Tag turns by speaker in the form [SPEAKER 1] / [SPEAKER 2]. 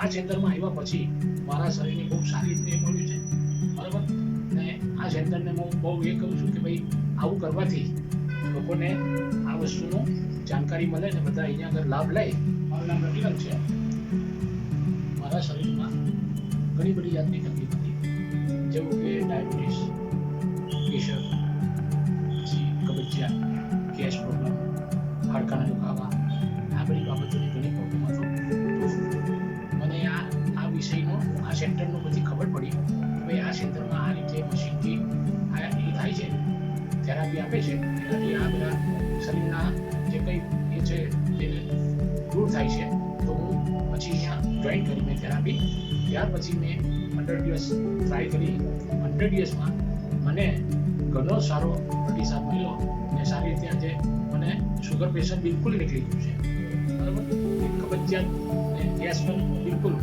[SPEAKER 1] આ સેન્ટરમાં આવ્યા પછી મારા શરીરને બહુ સારી રીતે મળ્યું છે, બરાબર. ને આ સેન્ટરને હું બહુ એ કહું છું કે ભાઈ આવું કરવાથી લોકોને આ વસ્તુનું જાણકારી મળે ને બધા અહીંયા આગળ લાભ લે. મારું નામ રતિલાલ છે. મારા શરીરમાં ઘણી બધી જાતની તકલીફ હતી, જેવું કે ડાયાબિટીસ, પ્રેશર, પછી કબજિયાત, ગેસ પ્રોબ્લેમ, હાડકાના દુખાવા, આ બધી બાબતોની ઘણી પ્રોબ્લેમ હતો. તો મને આ વિષયનો આ સેન્ટરનો પછી ખબર પડી કે ભાઈ આ સેન્ટરમાં આ રીતે મશીનથી આ એ થાય છે, થેરાપી આપે છે, એનાથી આ બધા શરીરના જે કંઈ એ છે એને દૂર થાય છે. તો હું પછી અહીંયા જોઈન કરી મેં થેરાપી. ત્યાર પછી મેં 15 દિવસ ટ્રાય કરી. 15 દિવસમાં મને ઘણો સારો પ્રતિસાદ મળ્યો અને સારી રીતે આજે મને શુગર પ્રેશર બિલકુલ નીકળી ગયું છે, બરાબર. કબજિયાત અને ગેસ પણ બિલકુલ